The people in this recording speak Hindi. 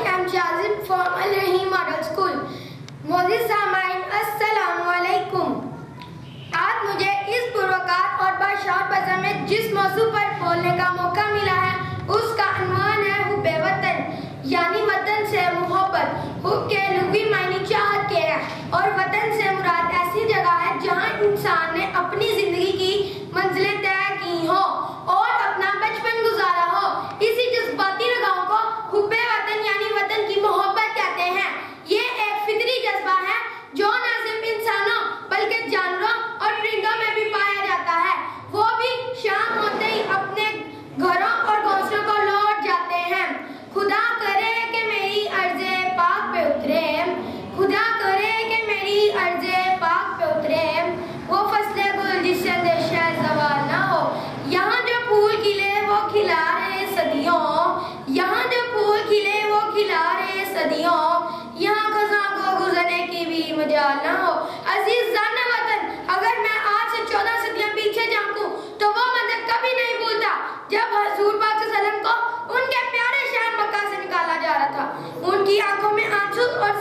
am Shazim from Al-Rahim Model School. मोअज़्ज़िज़ सामाईन अस्सलामु अलैकुम। आज मुझे इस पुरवकार और बाशात बाज़ार में जिस मौजू पर बोलने का मौका मिला है उसका अनवान है हुब्बे वतन, यानी वतन से मोहब्बत। हुब के लुग़वी मायने चाहत के हैं और वतन से मुराद ऐसी जगह है जहाँ इंसान ने अपनी जिंदगी की मंजिलें तय की हों और अपना बचपन गुजारा हो। इसी जज्बाती लगाव को हुब्बे वतन यानी वतन की मोहब्बत कहते हैं। ये एक फितरी जज्बा है जो न सिर्फ इंसानों बल्कि जानवरों और परिंदों में भी पाया जाता है। वो भी शाम होते ही अपने घरों और घोंसलों को लौट जाते हैं। खुदा करे कि मेरी अर्ज़े पाक पे उतरे, खुदा करे कि मेरी अर्ज़े पाक पे उतरे, वो फसले गुल जिससे अंदेशा ज़वाल ना हो। यहाँ जो फूल खिले वो खिला रहे सदियों, यहाँ जो फूल खिले वो खिला रहे सदियों, यहाँ खज़ां को गुज़रने की भी मजाल ना हो। अजीज जान वतन, अगर मैं आज से 14 सदियां पीछे झांकूं तो वो मंजर कभी नहीं भूलता जब हुज़ूर पाक सल्लल्लाहु अलैहि वसल्लम को उनके प्यारे शहर मक्का से निकाला जा रहा था। उनकी आंखों में आंसू और